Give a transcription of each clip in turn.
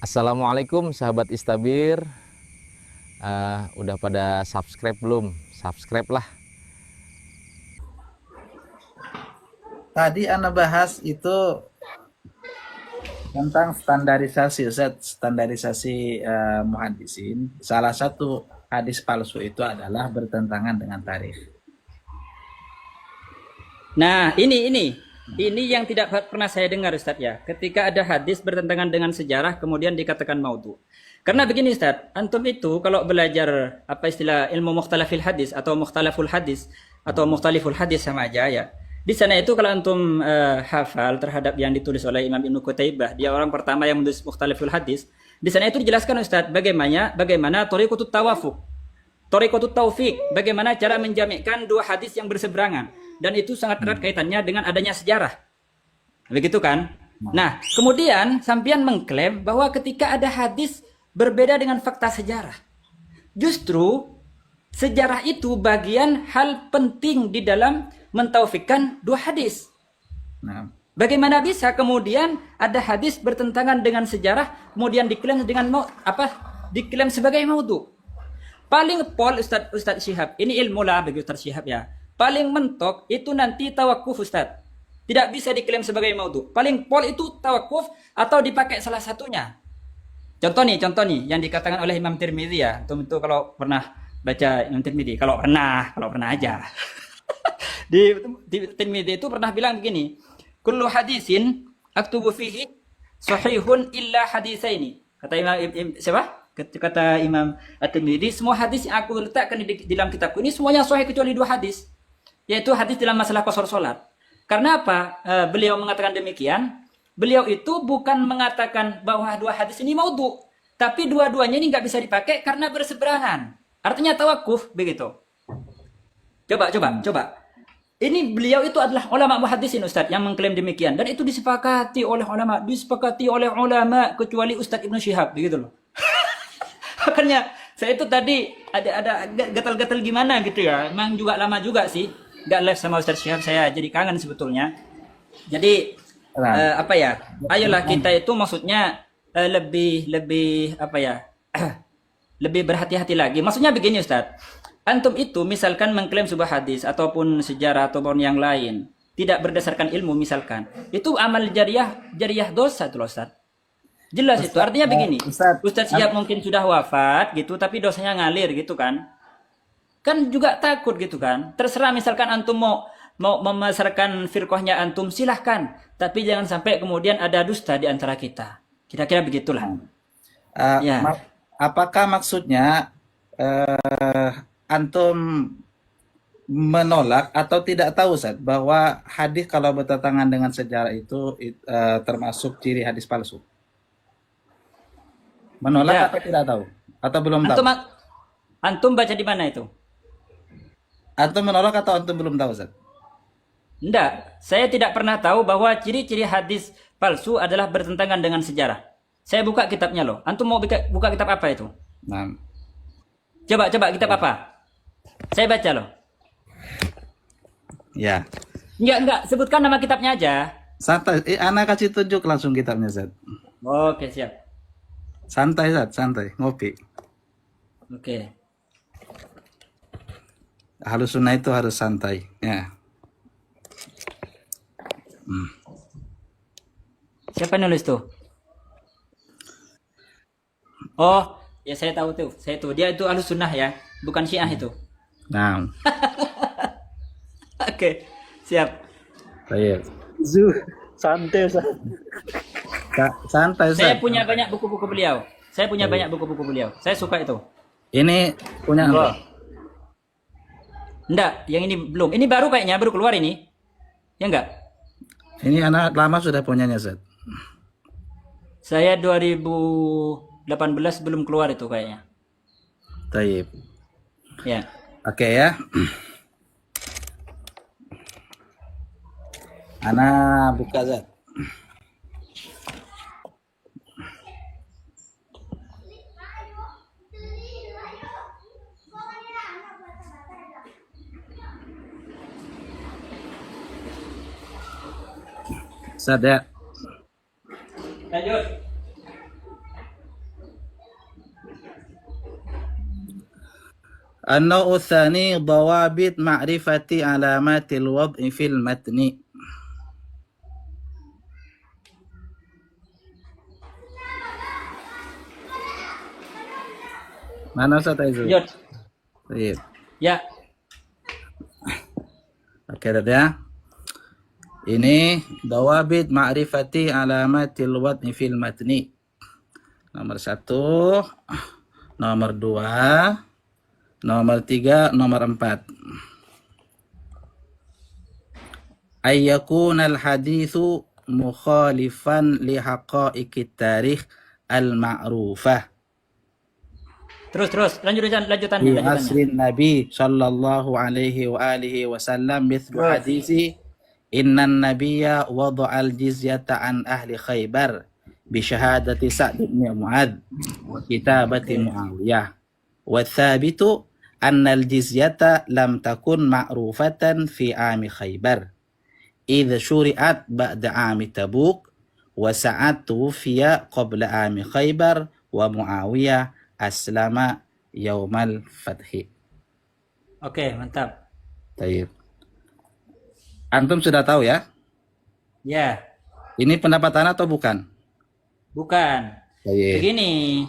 Assalamualaikum sahabat Istabir. Udah pada subscribe belum? Subscribe lah. Tadi Anda bahas itu tentang standarisasi, Ustaz. Standarisasi muhaddisin. Salah satu hadis palsu itu adalah bertentangan dengan tarikh. Nah, ini yang tidak pernah saya dengar, Ustaz ya. Ketika ada hadis bertentangan dengan sejarah, kemudian dikatakan maudhu. Karena begini, Ustaz, antum itu kalau belajar apa istilah ilmu mukhtalafil hadis atau mukhtalaful hadis atau mukhtaliful hadis sama aja ya. Di sana itu kalau antum hafal terhadap yang ditulis oleh Imam Ibnu Qutaibah, dia orang pertama yang menulis mukhtaliful hadis. Di sana itu dijelaskan, Ustaz, bagaimana thariqatut tawafuq, thariqatut taufiq, bagaimana cara menjamikkan dua hadis yang berseberangan. Dan itu sangat erat kaitannya dengan adanya sejarah. Begitu kan? Nah, kemudian sampean mengklaim bahwa ketika ada hadis berbeda dengan fakta sejarah. Justru sejarah itu bagian hal penting di dalam mentaufikkan dua hadis. Nah, Bagaimana bisa kemudian ada hadis bertentangan dengan sejarah kemudian diklaim dengan diklaim sebagai maudhu? Paling pol Ustaz Syihab, ini ilmu lah bagi Ustaz Syihab ya. Paling mentok itu nanti tawakuf, Ustaz. Tidak bisa diklaim sebagai maudhu. Paling pol itu tawakuf atau dipakai salah satunya. Contoh nih yang dikatakan oleh Imam Tirmidzi ya. Itu kalau pernah baca Imam Tirmidzi, kalau pernah aja. di Tirmidzi itu pernah bilang begini, kullu hadisin aktubu fihi sahihun illa hadisaini. Kata Kata Imam At-Tirmidzi, semua hadis yang aku letakkan di dalam kitabku ini semuanya sahih kecuali dua hadis. Yaitu hadis dalam masalah qasar salat. Karena apa? Beliau mengatakan demikian. Beliau itu bukan mengatakan bahwa dua hadis ini maudhu, tapi dua-duanya ini nggak bisa dipakai karena berseberangan. Artinya tawakuf begitu. Coba. Ini beliau itu adalah ulama muhaddisin, Ustaz, yang mengklaim demikian, dan itu disepakati oleh ulama kecuali Ustaz Ibnu Syihab begitu loh. Makanya saya itu tadi ada gatal-gatal gimana gitu ya. Emang juga lama juga sih nggak live sama Ustaz Syihab, saya jadi kangen sebetulnya. Jadi ayolah kita itu maksudnya lebih lebih berhati-hati lagi. Maksudnya begini, Ustaz. Antum itu misalkan mengklaim sebuah hadis ataupun sejarah ataupun yang lain tidak berdasarkan ilmu misalkan, itu amal jariah dosa itu, Ustaz. Jelas Ustaz, itu. Artinya begini, Ustaz Syihab mungkin sudah wafat gitu, tapi dosanya ngalir gitu kan. Kan juga takut gitu kan. Terserah misalkan antum mau memasarkan firqahnya antum, silahkan. Tapi jangan sampai kemudian ada dusta di antara kita. Kira-kira begitulah. ya. Apakah maksudnya antum menolak atau tidak tahu, Ustaz, bahwa hadis kalau bertentangan dengan sejarah itu termasuk ciri hadis palsu? Menolak atau tidak tahu? Atau belum tahu? Antum baca di mana itu? Antum menolak atau antum belum tahu, Ustaz? Enggak, saya tidak pernah tahu bahwa ciri-ciri hadis palsu adalah bertentangan dengan sejarah. Saya buka kitabnya loh. Antum mau buka kitab apa itu? Nah. Coba kitab apa? Saya baca loh. Ya. Enggak, sebutkan nama kitabnya aja. Santai, Ana kasih tunjuk langsung kitabnya, Ustaz. Oke, siap. Santai, Ustaz, santai, ngopi. Oke. Ahlus sunnah itu harus santai, ya. Siapa nulis tuh? Oh, ya saya tahu tuh. Dia itu Ahlus Sunnah ya, bukan Syiah itu. Nah. Oke, siap. Baik. Santai, Santai, Ustaz. Saya punya banyak buku-buku beliau. Saya suka itu. Ini punya apa? Enggak, yang ini belum. Ini baru kayaknya, baru keluar ini. Ya enggak? Ini anak lama sudah punyanya, Ustaz. Saya 2018 belum keluar itu kayaknya. Taib. Ya. Oke ya. Ana buka, Ustaz. Ustaz ya. Lanjut. النوع الثاني ضوابط معرفة علامات الوضع في المتن. Mana Ustaz Aizul? Lanjut. Baik. Ya. Oke, Dad ya. Ini dawabit ma'rifati alamatil wad'i fil matni. Nomor 1, nomor 2, nomor 3, nomor 4. Ayyakunal hadithu mukhalifan li haqa'iqit tarikh al-ma'rufah. Terus lanjutannya. Di asrin Nabi sallallahu alaihi wa alihi wasallam mithlu hadisi innan nabiyya wada'al jizyata an ahli Khaybar bi syahadati Sa'd bin Mu'adz wa kitabati Muawiyah wa thabitu annal jizyata lam takun ma'rufatan fi ami Khaybar idh syuri'at ba'da ami Tabuk wa Sa'ad tuwfiya qabla ami Khaybar wa Muawiyah aslama yaumal fathi. Oke, mantap. Taib. Antum sudah tahu ya? Ya, Ini pendapat Anda atau bukan? bukan. Taib. Begini.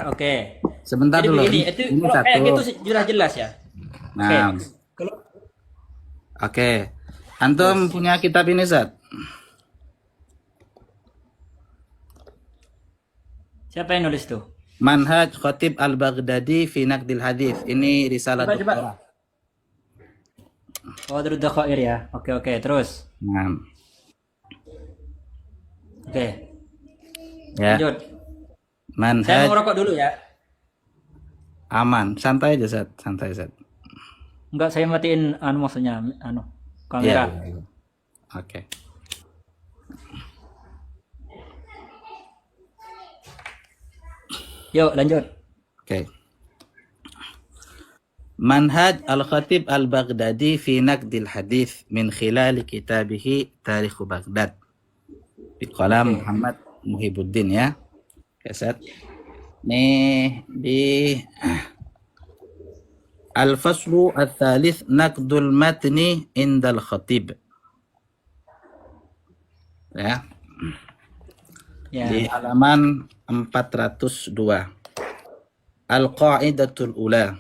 Oke. Sebentar Jadi dulu. begini, itu Ini kalau kayak satu. gitu sudah jelas ya. Nah, Kalau oke. Antum punya kitab ini, Zat? siapa yang nulis tuh? Manhaj Khatib Al-Baghdadi fi Naqdil Hadits. Ini risalah Coba. doktoral. Oh, Darud Dzakhair ya. Oke, terus. Nah, Oke, ya. lanjut. Saya Manhaj mau ngerokok dulu ya. aman. Santai aja, Zat. Santai, Zat. Enggak, saya matiin maksudnya Ya. kamera. Oke. Yuk, lanjut. Oke. Manhaj Al-Khatib Al-Baghdadi fi Naqdil Hadits min khilal kitabih Tarikh Baghdad. Di qalam Muhammad Muhibuddin ya. Keset. Nih di Al-Faslu Al-Thalith Naqdul Matni Indal Khatib. Ya. Ya. Di halaman 402. Al-Qa'idatul Ula.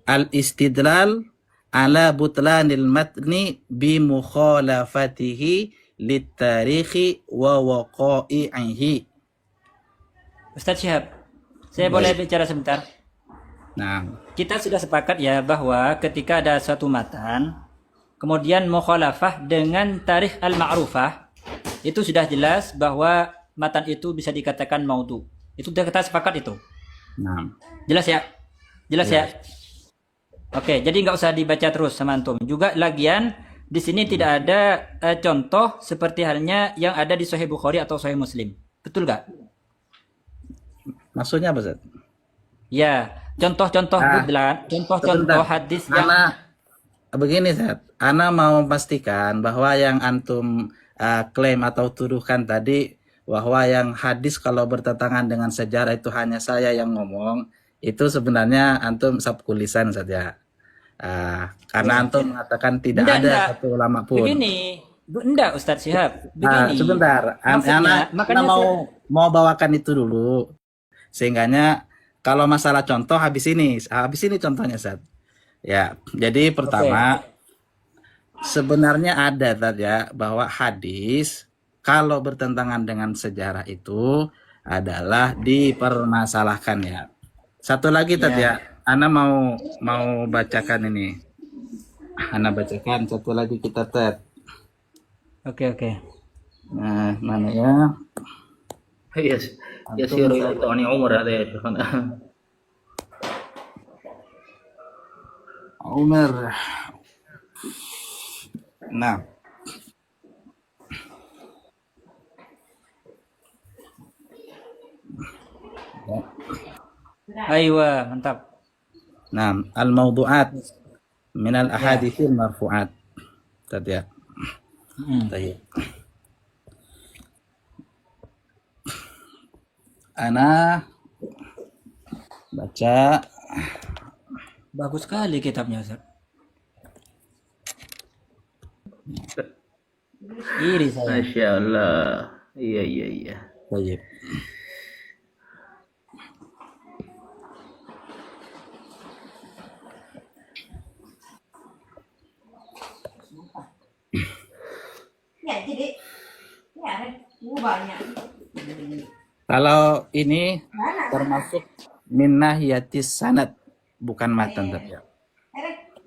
Al-istidlal ala butlanil matni bi mukhalafatihi litarikhi wa waqa'ihi. Ustadz Syihab, saya boleh bicara sebentar? Nah, Kita sudah sepakat ya bahwa ketika ada suatu matan, kemudian mukhalafah dengan tarikh al-ma'rufah, itu sudah jelas bahwa matan itu bisa dikatakan maudhu. Itu sudah kita sepakat itu. nah, Jelas ya? Jelas ya? Oke, jadi nggak usah dibaca terus sama antum. Juga lagian di sini tidak ada contoh seperti halnya yang ada di Sahih Bukhari atau Sahih Muslim. Betul nggak? maksudnya apa, Zat? Ya, contoh-contoh budlan, contoh-contoh Sebentar. hadis yang Ana begini, Zat. Ana mau memastikan bahwa yang antum klaim atau tuduhkan tadi bahwa yang hadis kalau bertentangan dengan sejarah itu hanya saya yang ngomong, itu sebenarnya antum sabku lisan saja. Karena antum mengatakan tidak ada Enggak. satu ulama pun. Begini, enggak Ustadz Syihab. Begini. Sebentar, Maksudnya, Ana mau bawakan itu dulu. Sehingganya kalau masalah contoh habis ini contohnya, Zat. Ya, jadi pertama sebenarnya ada tadi ya bahwa hadis kalau bertentangan dengan sejarah itu adalah dipermasalahkan ya. Satu lagi tadi ya, Ana mau bacakan ini. Ana bacakan satu lagi kita tet. Oke. Nah, mana ya? Yes. يسير إلى طعن عمر هذا يا شيخنا. Umar. Nah, Aywa, mantap. nah, al-mawdu'at minal ahaditsil marfu'at. Tadi ya. Baik. Ana baca. Bagus sekali kitabnya, Ustaz. Iri saya. Masya Allah. Iya, iya, iya. Baik. Kalau ini termasuk min nahiyatis sanad, bukan matan tapi ya.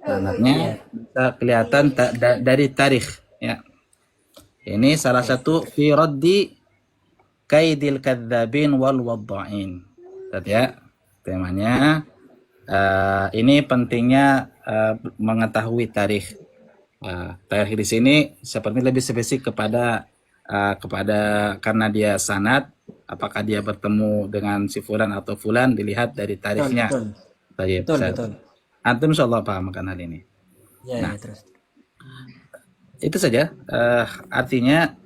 Sanadnya bisa kelihatan dari tarikh ya. Ini salah satu fi raddi kaidil kadzabin wal wadda'in. Tadi ya, temanya ini pentingnya mengetahui tarikh. Tarikh di sini seperti lebih spesifik kepada karena dia sanad, apakah dia bertemu dengan si fulan atau fulan dilihat dari tarikhnya. Betul. Baik, Betul, Ustaz. betul. Antum insyaallah paham akan hal ini. Ya, ya, terus. Itu saja. Artinya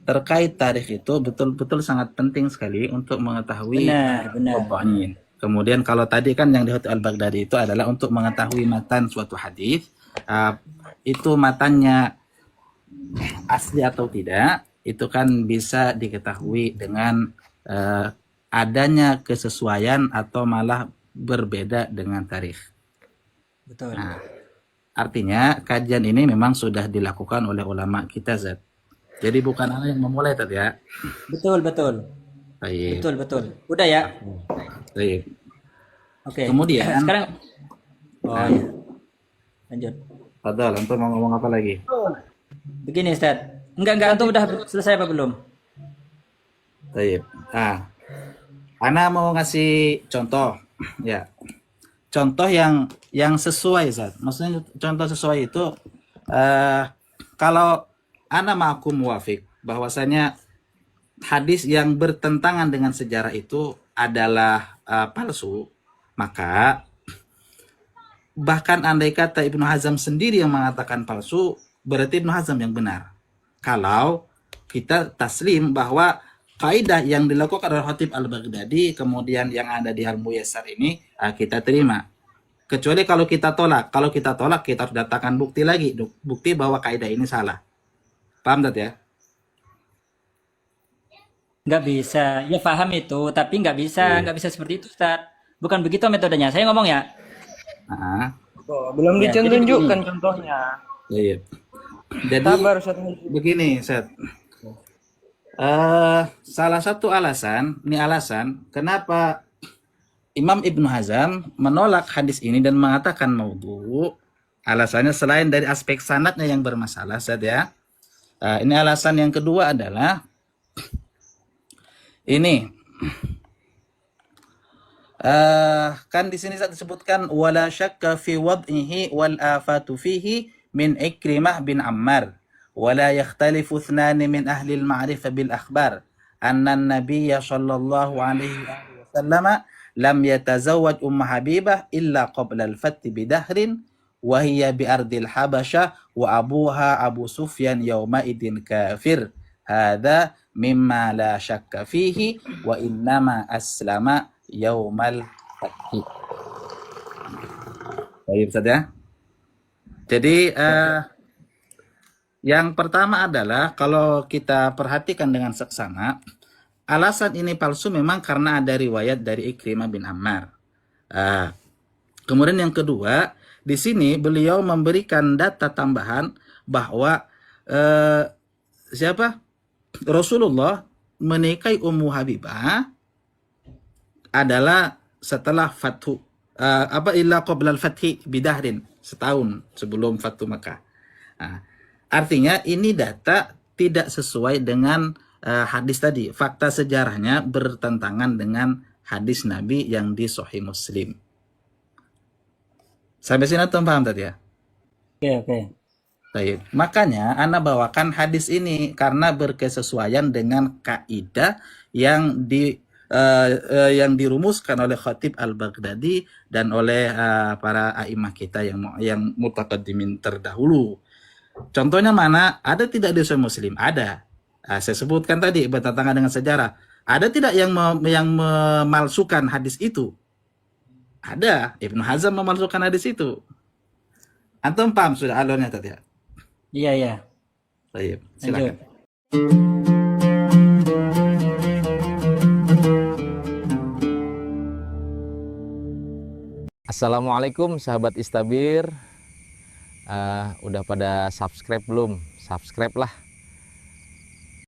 terkait tarikh itu betul-betul sangat penting sekali untuk mengetahui Benar, benar. wadda'in. Kemudian kalau tadi kan yang di Khatib Al-Baghdadi itu adalah untuk mengetahui matan suatu hadis, itu matannya asli atau tidak, itu kan bisa diketahui dengan adanya kesesuaian atau malah berbeda dengan tarikh. Betul. Nah, artinya kajian ini memang sudah dilakukan oleh ulama kita, Zat. Jadi bukan ana yang memulai tadi ya. Betul, betul. Baik. Betul, betul. Udah ya? Baik. Oke. Kemudian- Sekarang oh ya. Lanjut. Padahal antum mau ngomong apa lagi? Begini, Ustaz. Enggak, antum udah selesai apa belum? Baik. Ana mau ngasih contoh, ya. Contoh yang sesuai, Zat. Maksudnya contoh sesuai itu kalau ana ma'akum muwafiq bahwasanya hadis yang bertentangan dengan sejarah itu adalah palsu, maka bahkan andai kata Ibnu Hazm sendiri yang mengatakan palsu, berarti Ibnu Hazm yang benar. Kalau kita taslim bahwa kaidah yang dilakukan oleh Khatib Al-Baghdadi kemudian yang ada di Al-Muyassar ini kita terima. Kecuali kalau kita tolak. Kalau kita tolak, kita harus datangkan bukti lagi, bukti bahwa kaidah ini salah. Paham tak ya? Nggak bisa. Ya paham itu, tapi nggak bisa seperti itu, Ustaz. Bukan begitu metodenya. Saya ngomong ya. Nah, Belum Ya, jadi ditunjukkan contohnya. iya. Jadi Sabar, Ustaz. begini, Seth. Salah satu alasan kenapa Imam Ibnu Hazm menolak hadis ini dan mengatakan maudhu, alasannya selain dari aspek sanadnya yang bermasalah, Seth ya. Ini alasan yang kedua adalah ini. Kan di sini disebutkan wala syakka fi wad'ihi wal afatu fihi min Ikrimah bin Ammar wala yakhtalifu ithnani min ahli al-ma'rifah bil akhbar anna an-nabiy sallallahu alaihi wasallam lam yatazawwaj Habibah illa qabla al-fath bidahrin wa hiya bi ardil Habasyah wa abuha Abu Sufyan yawma idin kafir. Hadza mimma la syakka fihi wa innama aslama yaumal fathi. Baik, Ustaz ya. Jadi yang pertama adalah kalau kita perhatikan dengan seksama, alasan ini palsu memang karena ada riwayat dari Ikrimah bin Ammar. Kemudian yang kedua, di sini beliau memberikan data tambahan bahwa Rasulullah menikahi Ummu Habibah adalah setelah Fathu illa qabla al-fathi bidahrin, setahun sebelum Fathu Makkah. Artinya ini data tidak sesuai dengan hadis tadi. Fakta sejarahnya bertentangan dengan hadis Nabi yang di Sahih Muslim. Sampai sini tuh paham tadi ya? Oke. Baik. Makanya Ana bawakan hadis ini karena berkesesuaian dengan kaidah yang yang dirumuskan oleh Khatib Al-Baghdadi dan oleh para a'imah kita yang mutaqaddimin terdahulu. Contohnya mana? Ada tidak di Sahih Muslim? Ada. Saya sebutkan tadi bertentangan dengan sejarah. Ada tidak yang memalsukan hadis itu? Ada. Ibnu Hazm memalsukan hadis itu. Antum paham sudah alurnya tadi ya? Iya, iya. Baik, Lanjut. silakan. Assalamualaikum sahabat Istabir. Udah pada subscribe belum? Subscribe lah.